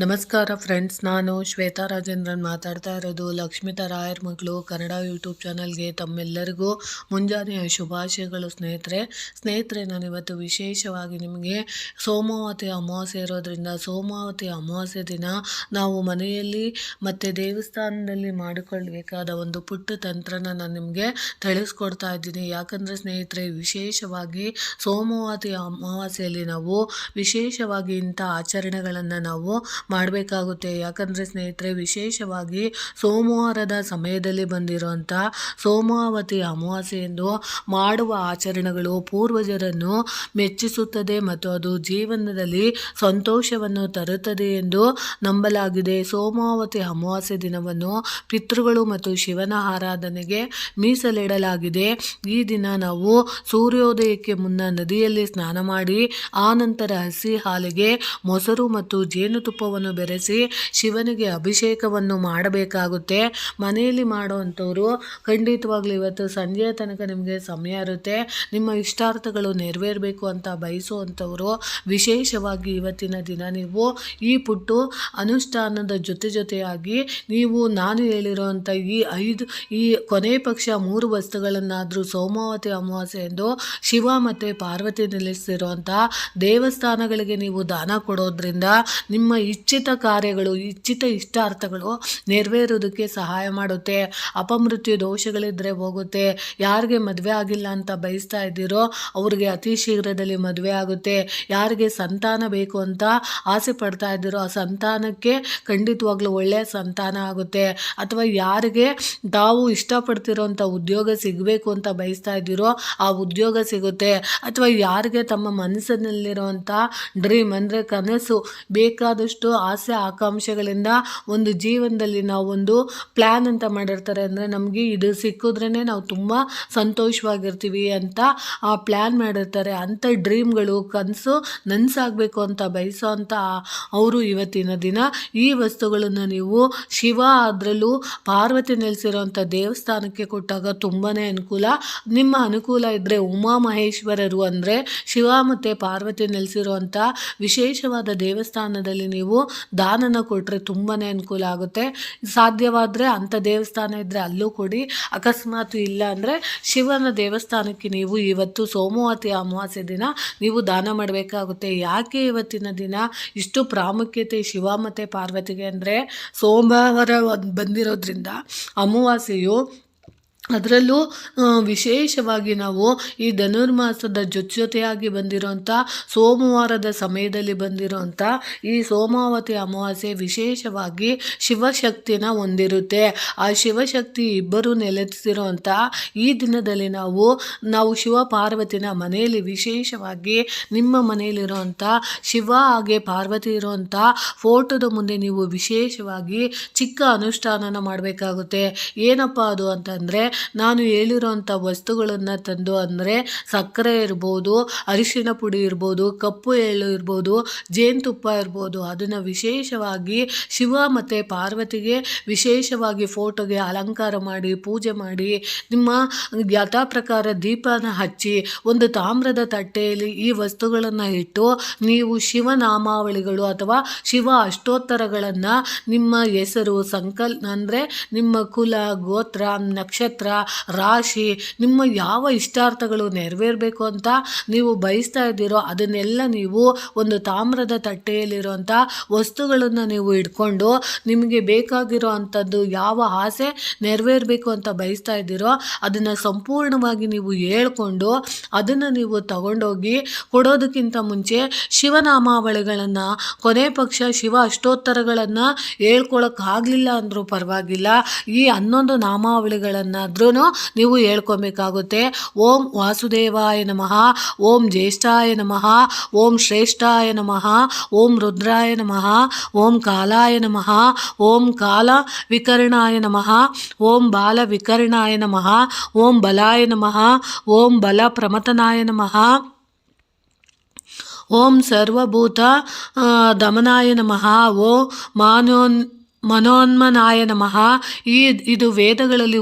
ನಮಸ್ಕಾರ ಫ್ರೆಂಡ್ಸ್, ನಾನು ಶ್ವೇತಾ ರಾಜೇಂದ್ರನ್ ಮಾತಾಡ್ತಾ ಇರೋದು ಲಕ್ಷ್ಮಿತಾ ರಾಯರ್ ಮಗಳು ಕನ್ನಡ ಯೂಟ್ಯೂಬ್ ಚಾನಲ್ಗೆ ತಮ್ಮೆಲ್ಲರಿಗೂ ಮುಂಜಾನೆಯ ಶುಭಾಶಯಗಳು. ಸ್ನೇಹಿತರೆ, ನಾನು ಇವತ್ತು ವಿಶೇಷವಾಗಿ ನಿಮಗೆ ಸೋಮವತಿ ಅಮಾವಾಸ್ಯೆ ಇರೋದ್ರಿಂದ ಸೋಮವತಿ ಅಮಾವಾಸ್ಯೆ ದಿನ ನಾವು ಮನೆಯಲ್ಲಿ ಮತ್ತು ದೇವಸ್ಥಾನದಲ್ಲಿ ಮಾಡಿಕೊಳ್ಬೇಕಾದ ಒಂದು ಪುಟ್ಟ ತಂತ್ರನ ನಾನು ನಿಮಗೆ ತಿಳಿಸ್ಕೊಡ್ತಾ ಇದ್ದೀನಿ. ಯಾಕಂದರೆ ಸ್ನೇಹಿತರೆ, ವಿಶೇಷವಾಗಿ ಸೋಮವತಿ ಅಮಾವಾಸ್ಯೆಯಲ್ಲಿ ನಾವು ವಿಶೇಷವಾಗಿ ಇಂಥ ಆಚರಣೆಗಳನ್ನು ನಾವು ಮಾಡಬೇಕಾಗುತ್ತೆ. ಯಾಕಂದರೆ ಸ್ನೇಹಿತರೆ, ವಿಶೇಷವಾಗಿ ಸೋಮವಾರದ ಸಮಯದಲ್ಲಿ ಬಂದಿರುವಂಥ ಸೋಮಾವತಿ ಅಮಾವಾಸ್ಯೆ ಎಂದು ಮಾಡುವ ಆಚರಣೆಗಳು ಪೂರ್ವಜರನ್ನು ಮೆಚ್ಚಿಸುತ್ತದೆ ಮತ್ತು ಅದು ಜೀವನದಲ್ಲಿ ಸಂತೋಷವನ್ನು ತರುತ್ತದೆ ಎಂದು ನಂಬಲಾಗಿದೆ. ಸೋಮಾವತಿ ಅಮಾವಾಸ್ಯೆ ದಿನವನ್ನು ಪಿತೃಗಳು ಮತ್ತು ಶಿವನ ಆರಾಧನೆಗೆ ಮೀಸಲಿಡಲಾಗಿದೆ. ಈ ದಿನ ನಾವು ಸೂರ್ಯೋದಯಕ್ಕೆ ಮುನ್ನ ನದಿಯಲ್ಲಿ ಸ್ನಾನ ಮಾಡಿ ಆ ನಂತರ ಹಸಿ ಹಾಲಿಗೆ ಮೊಸರು ಮತ್ತು ಜೇನುತುಪ್ಪವನ್ನು ಬೆರೆಸಿ ಶಿವನಿಗೆ ಅಭಿಷೇಕವನ್ನು ಮಾಡಬೇಕಾಗುತ್ತೆ. ಮನೆಯಲ್ಲಿ ಮಾಡುವಂಥವ್ರು ಖಂಡಿತವಾಗ್ಲೂ ಇವತ್ತು ಸಂಜೆಯ ತನಕ ನಿಮಗೆ ಸಮಯ ಇರುತ್ತೆ. ನಿಮ್ಮ ಇಷ್ಟಾರ್ಥಗಳು ನೆರವೇರಬೇಕು ಅಂತ ಬಯಸುವಂಥವರು ವಿಶೇಷವಾಗಿ ಇವತ್ತಿನ ದಿನ ನೀವು ಈ ಪುಟ್ಟು ಅನುಷ್ಠಾನದ ಜೊತೆಯಾಗಿ ನೀವು ನಾನು ಹೇಳಿರುವಂಥ ಈ ಕೊನೆ ಪಕ್ಷ 3 ವಸ್ತುಗಳನ್ನಾದರೂ ಸೋಮಾವತಿ ಅಮಾವಾಸ್ಯೆ ಎಂದು ಶಿವ ಮತ್ತು ಪಾರ್ವತಿ ನೆಲೆಸಿರುವಂಥ ದೇವಸ್ಥಾನಗಳಿಗೆ ನೀವು ದಾನ ಕೊಡೋದ್ರಿಂದ ನಿಮ್ಮ ಇಚ್ಛಿತ ಕಾರ್ಯಗಳು, ಇಚ್ಛಿತ ಇಷ್ಟಾರ್ಥಗಳು ನೆರವೇರೋದಕ್ಕೆ ಸಹಾಯ ಮಾಡುತ್ತೆ. ಅಪಮೃತ್ಯು ದೋಷಗಳಿದ್ದರೆ ಹೋಗುತ್ತೆ. ಯಾರಿಗೆ ಮದುವೆ ಆಗಿಲ್ಲ ಅಂತ ಬಯಸ್ತಾ ಇದ್ದೀರೋ ಅವ್ರಿಗೆ ಅತಿ ಶೀಘ್ರದಲ್ಲಿ ಮದುವೆ ಆಗುತ್ತೆ. ಯಾರಿಗೆ ಸಂತಾನ ಬೇಕು ಅಂತ ಆಸೆ ಪಡ್ತಾ ಇದ್ದೀರೋ ಆ ಸಂತಾನಕ್ಕೆ ಖಂಡಿತವಾಗ್ಲೂ ಒಳ್ಳೆಯ ಸಂತಾನ ಆಗುತ್ತೆ. ಅಥವಾ ಯಾರಿಗೆ ತಾವು ಇಷ್ಟಪಡ್ತಿರೋಂಥ ಉದ್ಯೋಗ ಸಿಗಬೇಕು ಅಂತ ಬಯಸ್ತಾ ಇದ್ದೀರೋ ಆ ಉದ್ಯೋಗ ಸಿಗುತ್ತೆ. ಅಥವಾ ಯಾರಿಗೆ ತಮ್ಮ ಮನಸ್ಸಿನಲ್ಲಿರುವಂಥ ಡ್ರೀಮ್ ಅಂದರೆ ಕನಸು, ಬೇಕಾದಷ್ಟು ಆಸೆ ಆಕಾಂಕ್ಷೆಗಳಿಂದ ಒಂದು ಜೀವನದಲ್ಲಿ ನಾವು ಒಂದು ಪ್ಲ್ಯಾನ್ ಅಂತ ಮಾಡಿರ್ತಾರೆ. ಅಂದರೆ ನಮಗೆ ಇದು ಸಿಕ್ಕಿದ್ರೇ ನಾವು ತುಂಬ ಸಂತೋಷವಾಗಿರ್ತೀವಿ ಅಂತ ಆ ಪ್ಲ್ಯಾನ್ ಮಾಡಿರ್ತಾರೆ. ಅಂಥ ಡ್ರೀಮ್ಗಳು, ಕನಸು ನನಸಾಗಬೇಕು ಅಂತ ಬಯಸೋ ಅಂಥ ಅವರು ಇವತ್ತಿನ ದಿನ ಈ ವಸ್ತುಗಳನ್ನು ನೀವು ಶಿವ ಅದರಲ್ಲೂ ಪಾರ್ವತಿ ನೆಲೆಸಿರೋಂಥ ದೇವಸ್ಥಾನಕ್ಕೆ ಕೊಟ್ಟಾಗ ತುಂಬಾ ಅನುಕೂಲ. ನಿಮ್ಮ ಅನುಕೂಲ ಇದ್ದರೆ ಉಮಾಮಹೇಶ್ವರರು ಅಂದರೆ ಶಿವ ಮತ್ತು ಪಾರ್ವತಿ ನೆಲೆಸಿರುವಂಥ ವಿಶೇಷವಾದ ದೇವಸ್ಥಾನದಲ್ಲಿ ನೀವು ದಾನನ ಕೊಟ್ಟರೆ ತುಂಬಾ ಅನುಕೂಲ ಆಗುತ್ತೆ. ಸಾಧ್ಯವಾದರೆ ಅಂಥ ದೇವಸ್ಥಾನ ಇದ್ದರೆ ಅಲ್ಲೂ ಕೊಡಿ. ಅಕಸ್ಮಾತ್ ಇಲ್ಲ ಅಂದರೆ ಶಿವನ ದೇವಸ್ಥಾನಕ್ಕೆ ನೀವು ಇವತ್ತು ಸೋಮವತಿ ಅಮಾವಾಸ್ಯೆ ದಿನ ನೀವು ದಾನ ಮಾಡಬೇಕಾಗುತ್ತೆ. ಯಾಕೆ ಇವತ್ತಿನ ದಿನ ಇಷ್ಟು ಪ್ರಾಮುಖ್ಯತೆ ಶಿವ ಮತ್ತು ಪಾರ್ವತಿಗೆ ಅಂದರೆ ಸೋಮವಾರ ಬಂದಿರೋದ್ರಿಂದ ಅಮಾವಾಸ್ಯೆಯು, ಅದರಲ್ಲೂ ವಿಶೇಷವಾಗಿ ನಾವು ಈ ಧನುರ್ಮಾಸದ ಜೊತೆಯಾಗಿ ಬಂದಿರೋಂಥ ಸೋಮವಾರದ ಸಮಯದಲ್ಲಿ ಬಂದಿರೋಂಥ ಈ ಸೋಮಾವತಿ ಅಮಾವಾಸ್ಯೆ ವಿಶೇಷವಾಗಿ ಶಿವಶಕ್ತಿನ ಹೊಂದಿರುತ್ತೆ. ಆ ಶಿವಶಕ್ತಿ ಇಬ್ಬರು ನೆಲೆಸಿರೋಂಥ ಈ ದಿನದಲ್ಲಿ ನಾವು ಶಿವ ಪಾರ್ವತಿನ ಮನೆಯಲ್ಲಿ ವಿಶೇಷವಾಗಿ ನಿಮ್ಮ ಮನೆಯಲ್ಲಿರೋಂಥ ಶಿವ ಹಾಗೆ ಪಾರ್ವತಿ ಇರೋಂಥ ಫೋಟೋದ ಮುಂದೆ ನೀವು ವಿಶೇಷವಾಗಿ ಚಿಕ್ಕ ಅನುಷ್ಠಾನನ ಮಾಡಬೇಕಾಗುತ್ತೆ. ಏನಪ್ಪ ಅದು ಅಂತಂದರೆ, ನಾನು ಹೇಳಿರೋಂಥ ವಸ್ತುಗಳನ್ನು ತಂದು, ಅಂದರೆ ಸಕ್ಕರೆ ಇರ್ಬೋದು, ಅರಿಶಿನ ಪುಡಿ ಇರ್ಬೋದು, ಕಪ್ಪು ಎಳ್ಳು ಇರ್ಬೋದು, ಜೇನುತುಪ್ಪ ಇರ್ಬೋದು, ಅದನ್ನು ವಿಶೇಷವಾಗಿ ಶಿವ ಮತ್ತು ಪಾರ್ವತಿಗೆ ವಿಶೇಷವಾಗಿ ಫೋಟೋಗೆ ಅಲಂಕಾರ ಮಾಡಿ ಪೂಜೆ ಮಾಡಿ ನಿಮ್ಮ ಯಥಾ ಪ್ರಕಾರ ದೀಪನ ಹಚ್ಚಿ ಒಂದು ತಾಮ್ರದ ತಟ್ಟೆಯಲ್ಲಿ ಈ ವಸ್ತುಗಳನ್ನು ಇಟ್ಟು ನೀವು ಶಿವನಾಮಾವಳಿಗಳು ಅಥವಾ ಶಿವ ಅಷ್ಟೋತ್ತರಗಳನ್ನು ನಿಮ್ಮ ಹೆಸರು ಅಂದರೆ ನಿಮ್ಮ ಕುಲ, ಗೋತ್ರ, ನಕ್ಷತ್ರ, ನಕ್ಷತ್ರ, ರಾಶಿ, ನಿಮ್ಮ ಯಾವ ಇಷ್ಟಾರ್ಥಗಳು ನೆರವೇರಬೇಕು ಅಂತ ನೀವು ಬಯಸ್ತಾ ಇದ್ದೀರೋ ಅದನ್ನೆಲ್ಲ ನೀವು ಒಂದು ತಾಮ್ರದ ತಟ್ಟೆಯಲ್ಲಿರುವಂಥ ವಸ್ತುಗಳನ್ನು ನೀವು ಇಟ್ಕೊಂಡು ನಿಮಗೆ ಬೇಕಾಗಿರೋ ಅಂಥದ್ದು ಯಾವ ಆಸೆ ನೆರವೇರಬೇಕು ಅಂತ ಬಯಸ್ತಾ ಇದ್ದೀರೋ ಅದನ್ನು ಸಂಪೂರ್ಣವಾಗಿ ನೀವು ಹೇಳ್ಕೊಂಡು ಅದನ್ನು ನೀವು ತಗೊಂಡೋಗಿ ಕೊಡೋದಕ್ಕಿಂತ ಮುಂಚೆ ಶಿವನಾಮಾವಳಿಗಳನ್ನು, ಕೊನೆ ಪಕ್ಷ ಶಿವ ಅಷ್ಟೋತ್ತರಗಳನ್ನು ಹೇಳ್ಕೊಳಕ್ಕಾಗಲಿಲ್ಲ ಅಂದರೂ ಪರವಾಗಿಲ್ಲ, ಈ 11 ನಾಮಾವಳಿಗಳನ್ನಾದ್ರೂ ನೀವು ಹೇಳ್ಕೊಬೇಕಾಗುತ್ತೆ. ಓಂ ವಾಸುದೇವಾಯ ನಮಃ, ಓಂ ಜ್ಯೇಷ್ಠಾಯ ನಮಃ, ಓಂ ಶ್ರೇಷ್ಠಾಯ ನಮಃ, ಓಂ ರುದ್ರಾಯ ನಮಃ, ಓಂ ಕಾಲಾಯ ನಮಃ, ಓಂ ಕಾಲ ವಿಕರ್ಣಾಯ ನಮಃ, ಓಂ ಬಾಲ ವಿಕರ್ಣಾಯ ನಮಃ, ಓಂ ಬಲಾಯ ನಮಃ, ಓಂ ಬಲ ಪ್ರಮಥನಾಯ ನಮಃ, ಓಂ ಸರ್ವಭೂತ ದಮನಾಯ ನಮಃ, ಓಂ ಮನೋನ್ಮನಾಯ ನಮಃ. ಇದು ವೇದಗಳಲ್ಲಿ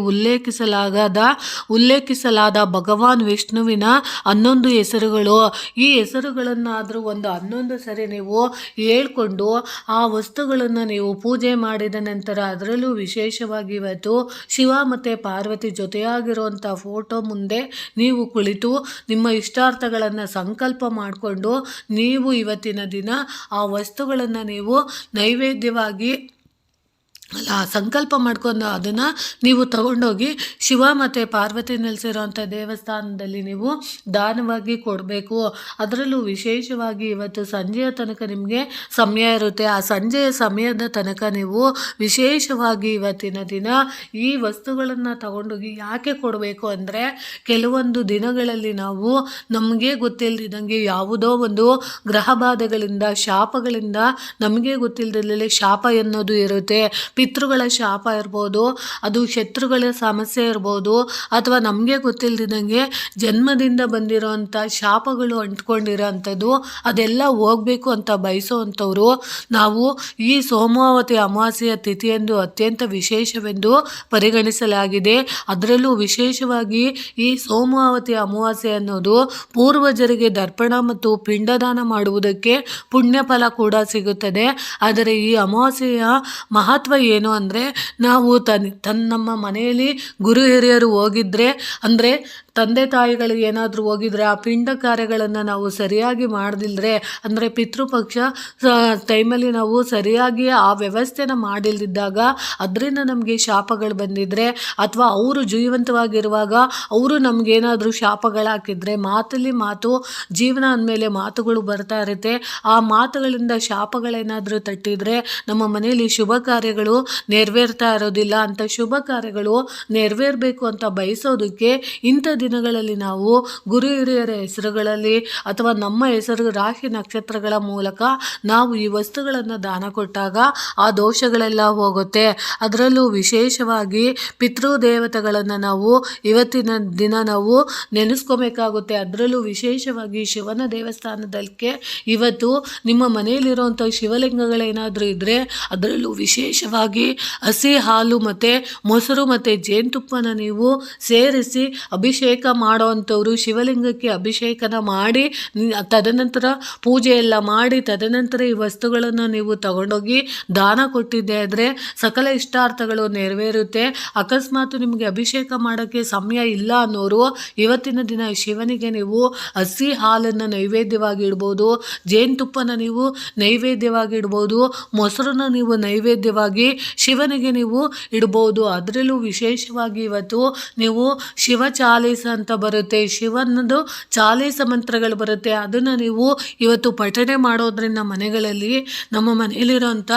ಉಲ್ಲೇಖಿಸಲಾದ ಭಗವಾನ್ ವಿಷ್ಣುವಿನ 11 ಹೆಸರುಗಳು. ಈ ಹೆಸರುಗಳನ್ನಾದರೂ ಒಂದು 11 ಸರಿ ನೀವು ಹೇಳ್ಕೊಂಡು ಆ ವಸ್ತುಗಳನ್ನು ನೀವು ಪೂಜೆ ಮಾಡಿದ ನಂತರ, ಅದರಲ್ಲೂ ವಿಶೇಷವಾಗಿ ಇವತ್ತು ಶಿವ ಮತ್ತು ಪಾರ್ವತಿ ಜೊತೆಯಾಗಿರುವಂಥ ಫೋಟೋ ಮುಂದೆ ನೀವು ಕುಳಿತು ನಿಮ್ಮ ಇಷ್ಟಾರ್ಥಗಳನ್ನು ಸಂಕಲ್ಪ ಮಾಡಿಕೊಂಡು ನೀವು ಇವತ್ತಿನ ದಿನ ಆ ವಸ್ತುಗಳನ್ನು ನೀವು ನೈವೇದ್ಯವಾಗಿ ಸಂಕಲ್ಪ ಮಾಡ್ಕೊಂಡು ಅದನ್ನು ನೀವು ತಗೊಂಡೋಗಿ ಶಿವ ಮತ್ತು ಪಾರ್ವತಿ ನೆಲೆಸಿರೋಂಥ ದೇವಸ್ಥಾನದಲ್ಲಿ ನೀವು ದಾನವಾಗಿ ಕೊಡಬೇಕು. ಅದರಲ್ಲೂ ವಿಶೇಷವಾಗಿ ಇವತ್ತು ಸಂಜೆಯ ತನಕ ನಿಮಗೆ ಸಮಯ ಇರುತ್ತೆ. ಆ ಸಂಜೆಯ ಸಮಯದ ತನಕ ನೀವು ವಿಶೇಷವಾಗಿ ಇವತ್ತಿನ ದಿನ ಈ ವಸ್ತುಗಳನ್ನು ತಗೊಂಡೋಗಿ ಯಾಕೆ ಕೊಡಬೇಕು ಅಂದರೆ, ಕೆಲವೊಂದು ದಿನಗಳಲ್ಲಿ ನಾವು ನಮಗೆ ಗೊತ್ತಿಲ್ಲದಿದ್ದಂಗೆ ಯಾವುದೋ ಒಂದು ಗ್ರಹ ಬಾಧೆಗಳಿಂದ, ಶಾಪಗಳಿಂದ, ನಮಗೆ ಗೊತ್ತಿಲ್ಲದಲ್ಲೇ ಶಾಪ ಎನ್ನೋದು ಇರುತ್ತೆ. ಪಿತೃಗಳ ಶಾಪ ಇರ್ಬೋದು, ಅದು ಶತ್ರುಗಳ ಸಮಸ್ಯೆ ಇರ್ಬೋದು, ಅಥವಾ ನಮಗೆ ಗೊತ್ತಿಲ್ಲದಿದ್ದಂಗೆ ಜನ್ಮದಿಂದ ಬಂದಿರೋಂಥ ಶಾಪಗಳು ಅಂಟ್ಕೊಂಡಿರೋ ಅಂಥದ್ದು ಅದೆಲ್ಲ ಹೋಗಬೇಕು ಅಂತ ಬಯಸೋವಂಥವ್ರು ನಾವು ಈ ಸೋಮಾವತಿ ಅಮಾವಾಸ್ಯೆಯ ತಿಥಿಯೆಂದು ಅತ್ಯಂತ ವಿಶೇಷವೆಂದು ಪರಿಗಣಿಸಲಾಗಿದೆ. ಅದರಲ್ಲೂ ವಿಶೇಷವಾಗಿ ಈ ಸೋಮಾವತಿ ಅಮಾವಾಸ್ಯೆ ಅನ್ನೋದು ಪೂರ್ವಜರಿಗೆ ದರ್ಪಣ ಮತ್ತು ಪಿಂಡದಾನ ಮಾಡುವುದಕ್ಕೆ ಪುಣ್ಯ ಫಲ ಕೂಡ ಸಿಗುತ್ತದೆ. ಆದರೆ ಈ ಅಮಾವಾಸ್ಯೆಯ ಮಹತ್ವ ಏನು ಅಂದರೆ, ನಾವು ನಮ್ಮ ಮನೆಯಲ್ಲಿ ಗುರು ಹಿರಿಯರು ಹೋಗಿದ್ರೆ, ಅಂದರೆ ತಂದೆ ತಾಯಿಗಳು ಏನಾದರೂ ಹೋಗಿದ್ರೆ ಆ ಪಿಂಡ ಕಾರ್ಯಗಳನ್ನು ನಾವು ಸರಿಯಾಗಿ ಮಾಡದಿಲ್ಲದ್ರೆ, ಅಂದರೆ ಪಿತೃಪಕ್ಷ ಟೈಮಲ್ಲಿ ನಾವು ಸರಿಯಾಗಿ ಆ ವ್ಯವಸ್ಥೆನ ಮಾಡಿಲ್ದಿದ್ದಾಗ ಅದರಿಂದ ನಮಗೆ ಶಾಪಗಳು ಬಂದಿದ್ದರೆ, ಅಥವಾ ಅವರು ಜೀವಂತವಾಗಿರುವಾಗ ಅವರು ನಮಗೇನಾದರೂ ಶಾಪಗಳಾಕಿದ್ರೆ, ಮಾತಲ್ಲಿ ಮಾತು, ಜೀವನ ಅಂದಮೇಲೆ ಮಾತುಗಳು ಬರ್ತಾ ಇರುತ್ತೆ. ಆ ಮಾತುಗಳಿಂದ ಶಾಪಗಳೇನಾದರೂ ತಟ್ಟಿದರೆ ನಮ್ಮ ಮನೆಯಲ್ಲಿ ಶುಭ ಕಾರ್ಯಗಳು ನೆರವೇರ್ತಾ ಇರೋದಿಲ್ಲ. ಅಂತ ಶುಭ ಕಾರ್ಯಗಳು ನೆರವೇರಬೇಕು ಅಂತ ಬಯಸೋದಕ್ಕೆ ಇಂಥ ದಿನಗಳಲ್ಲಿ ನಾವು ಗುರು ಹಿರಿಯರ ಹೆಸರುಗಳಲ್ಲಿ ಅಥವಾ ನಮ್ಮ ಹೆಸರು ರಾಶಿ ನಕ್ಷತ್ರಗಳ ಮೂಲಕ ನಾವು ಈ ವಸ್ತುಗಳನ್ನು ದಾನ ಕೊಟ್ಟಾಗ ಆ ದೋಷಗಳೆಲ್ಲ ಹೋಗುತ್ತೆ. ಅದರಲ್ಲೂ ವಿಶೇಷವಾಗಿ ಪಿತೃದೇವತೆಗಳನ್ನು ನಾವು ಇವತ್ತಿನ ದಿನ ನಾವು ನೆನೆಸ್ಕೋಬೇಕಾಗುತ್ತೆ. ಅದರಲ್ಲೂ ವಿಶೇಷವಾಗಿ ಶಿವನ ದೇವಸ್ಥಾನದಕ್ಕೆ ಇವತ್ತು ನಿಮ್ಮ ಮನೆಯಲ್ಲಿರುವಂಥ ಶಿವಲಿಂಗಗಳೇನಾದರೂ ಇದ್ದರೆ ಅದರಲ್ಲೂ ವಿಶೇಷವಾಗಿ ಹಸಿ ಹಾಲು ಮತ್ತು ಮೊಸರು ಮತ್ತು ಜೇನುತುಪ್ಪನ ನೀವು ಸೇರಿಸಿ ಅಭಿಷೇಕ ಮಾಡೋವಂಥವ್ರು, ಶಿವಲಿಂಗಕ್ಕೆ ಅಭಿಷೇಕನ ಮಾಡಿ ತದನಂತರ ಪೂಜೆ ಎಲ್ಲ ಮಾಡಿ ತದನಂತರ ಈ ವಸ್ತುಗಳನ್ನು ನೀವು ತಗೊಂಡೋಗಿ ದಾನ ಕೊಟ್ಟಿದ್ದೆ ಆದರೆ ಸಕಲ ಇಷ್ಟಾರ್ಥಗಳು ನೆರವೇರುತ್ತೆ. ಅಕಸ್ಮಾತ್ ನಿಮಗೆ ಅಭಿಷೇಕ ಮಾಡೋಕ್ಕೆ ಸಮಯ ಇಲ್ಲ ಅನ್ನೋರು ಇವತ್ತಿನ ದಿನ ಶಿವನಿಗೆ ನೀವು ಹಸಿ ಹಾಲನ್ನು ನೈವೇದ್ಯವಾಗಿ ಇಡ್ಬೋದು, ಜೇನುತುಪ್ಪನ ನೀವು ನೈವೇದ್ಯವಾಗಿ ಇಡ್ಬೋದು, ಮೊಸರನ್ನ ನೀವು ನೈವೇದ್ಯವಾಗಿ ಶಿವನಿಗೆ ನೀವು ಇಡ್ಬೋದು. ಅದರಲ್ಲೂ ವಿಶೇಷವಾಗಿ ಇವತ್ತು ನೀವು ಶಿವ ಚಾಲೀಸ ಅಂತ ಬರುತ್ತೆ, ಶಿವನದು ಚಾಲೀಸ ಮಂತ್ರಗಳು ಬರುತ್ತೆ, ಅದನ್ನು ನೀವು ಇವತ್ತು ಪಠನೆ ಮಾಡೋದ್ರಿಂದ ಮನೆಗಳಲ್ಲಿ, ನಮ್ಮ ಮನೆಯಲ್ಲಿರೋಂಥ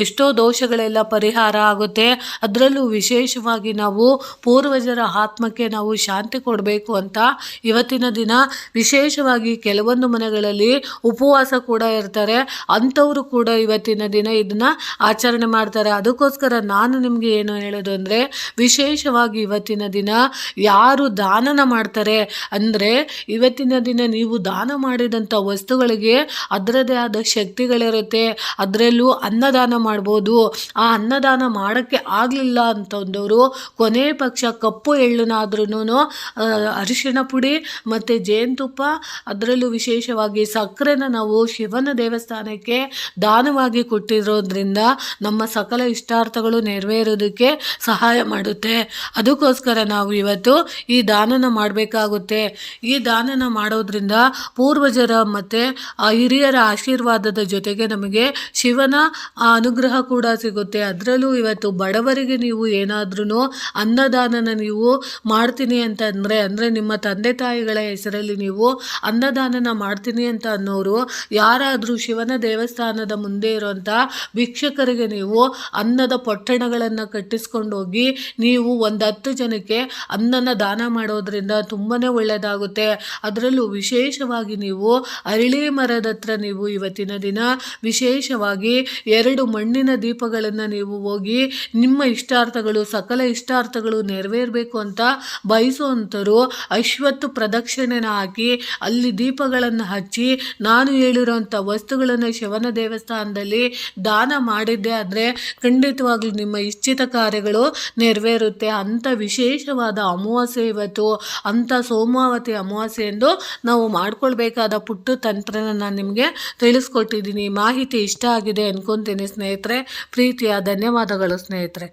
ಎಷ್ಟೋ ದೋಷಗಳೆಲ್ಲ ಪರಿಹಾರ ಆಗುತ್ತೆ. ಅದರಲ್ಲೂ ವಿಶೇಷವಾಗಿ ನಾವು ಪೂರ್ವಜರ ಆತ್ಮಕ್ಕೆ ನಾವು ಶಾಂತಿ ಕೊಡಬೇಕು ಅಂತ ಇವತ್ತಿನ ದಿನ ವಿಶೇಷವಾಗಿ ಕೆಲವೊಂದು ಮನೆಗಳಲ್ಲಿ ಉಪವಾಸ ಕೂಡ ಇರ್ತಾರೆ. ಅಂಥವರು ಕೂಡ ಇವತ್ತಿನ ದಿನ ಇದನ್ನು ಆಚರಣೆ ಮಾಡ್ತಾರೆ. ಅದಕ್ಕೋಸ್ಕರ ನಾನು ನಿಮಗೆ ಏನು ಹೇಳೋದು ಅಂದರೆ, ವಿಶೇಷವಾಗಿ ಇವತ್ತಿನ ದಿನ ಯಾರು ದಾನ ದಾನನ ಮಾಡ್ತಾರೆ. ಅಂದರೆ ಇವತ್ತಿನ ದಿನ ನೀವು ದಾನ ಮಾಡಿದಂಥ ವಸ್ತುಗಳಿಗೆ ಅದರದೇ ಆದ ಶಕ್ತಿಗಳಿರುತ್ತೆ. ಅದರಲ್ಲೂ ಅನ್ನದಾನ ಮಾಡ್ಬೋದು. ಆ ಅನ್ನದಾನ ಮಾಡೋಕ್ಕೆ ಆಗಲಿಲ್ಲ ಅಂತಂದವರು ಕೊನೆ ಪಕ್ಷ ಕಪ್ಪು ಎಳ್ಳನ್ನಾದ್ರೂ ಅರಿಶಿಣ ಪುಡಿ ಮತ್ತು ಜೇನುತುಪ್ಪ, ಅದರಲ್ಲೂ ವಿಶೇಷವಾಗಿ ಸಕ್ಕರೆನ ನಾವು ಶಿವನ ದೇವಸ್ಥಾನಕ್ಕೆ ದಾನವಾಗಿ ಕೊಟ್ಟಿರೋದ್ರಿಂದ ನಮ್ಮ ಸಕಲ ಇಷ್ಟಾರ್ಥಗಳು ನೆರವೇರೋದಕ್ಕೆ ಸಹಾಯ ಮಾಡುತ್ತೆ. ಅದಕ್ಕೋಸ್ಕರ ನಾವು ಇವತ್ತು ಈ ದಾನನ ಮಾಡಬೇಕಾಗುತ್ತೆ. ಈ ದಾನನ ಮಾಡೋದ್ರಿಂದ ಪೂರ್ವಜರ ಮತ್ತು ಹಿರಿಯರ ಆಶೀರ್ವಾದದ ಜೊತೆಗೆ ನಮಗೆ ಶಿವನ ಅನುಗ್ರಹ ಕೂಡ ಸಿಗುತ್ತೆ. ಅದರಲ್ಲೂ ಇವತ್ತು ಬಡವರಿಗೆ ನೀವು ಏನಾದ್ರೂ ಅನ್ನದಾನನ ನೀವು ಮಾಡ್ತೀನಿ ಅಂತಂದರೆ, ಅಂದರೆ ನಿಮ್ಮ ತಂದೆ ತಾಯಿಗಳ ಹೆಸರಲ್ಲಿ ನೀವು ಅನ್ನದಾನನ ಮಾಡ್ತೀನಿ ಅಂತ ಅನ್ನೋರು ಯಾರಾದರೂ ಶಿವನ ದೇವಸ್ಥಾನದ ಮುಂದೆ ಇರುವಂಥ ಭಿಕ್ಷಕರಿಗೆ ನೀವು ಅನ್ನದ ಪೊಟ್ಟಣಗಳನ್ನು ಕಟ್ಟಿಸ್ಕೊಂಡೋಗಿ ನೀವು ಒಂದು 10 ಜನಕ್ಕೆ ಅನ್ನನ ದಾನ ಮಾಡೋದ್ರಿಂದ ತುಂಬಾ ಒಳ್ಳೆಯದಾಗುತ್ತೆ. ಅದರಲ್ಲೂ ವಿಶೇಷವಾಗಿ ನೀವು ಅರಳಿ ಮರದ ಹತ್ರ ನೀವು ಇವತ್ತಿನ ದಿನ ವಿಶೇಷವಾಗಿ 2 ಮಣ್ಣಿನ ದೀಪಗಳನ್ನು ನೀವು ಹೋಗಿ ನಿಮ್ಮ ಇಷ್ಟಾರ್ಥಗಳು ಸಕಲ ಇಷ್ಟಾರ್ಥಗಳು ನೆರವೇರಬೇಕು ಅಂತ ಬಯಸುವಂಥರು ಅಶ್ವತ್ತು ಪ್ರದಕ್ಷಿಣೆನ ಹಾಕಿ ಅಲ್ಲಿ ದೀಪಗಳನ್ನು ಹಚ್ಚಿ ನಾನು ಹೇಳಿರೋಂಥ ವಸ್ತುಗಳನ್ನು ಶಿವನ ದೇವಸ್ಥಾನದಲ್ಲಿ ದಾನ ಮಾಡಿದ್ದೆ ಆದರೆ ಖಂಡಿತವಾಗ್ಲೂ ನಿಮ್ಮ ಇಚ್ಛಿತ ಕಾರ್ಯಗಳು ನೆರವೇರುತ್ತೆ. ಅಂಥ ವಿಶೇಷವಾದ ಅಮಾವಾಸ್ಯೆ ಇವತ್ತು, ಅಂಥ ಸೋಮಾವತಿ ಅಮಾವಾಸ್ಯೆ ಎಂದು ನಾವು ಮಾಡ್ಕೊಳ್ಬೇಕಾದ ಪುಟ್ಟ ತಂತ್ರನ ನಾನು ನಿಮಗೆ ತಿಳಿಸ್ಕೊಟ್ಟಿದ್ದೀನಿ. ಮಾಹಿತಿ ಇಷ್ಟ ಆಗಿದೆ ಅನ್ಕೊತೀನಿ ಸ್ನೇಹಿತರೆ. ಪ್ರೀತಿಯ ಧನ್ಯವಾದಗಳು ಸ್ನೇಹಿತರೆ.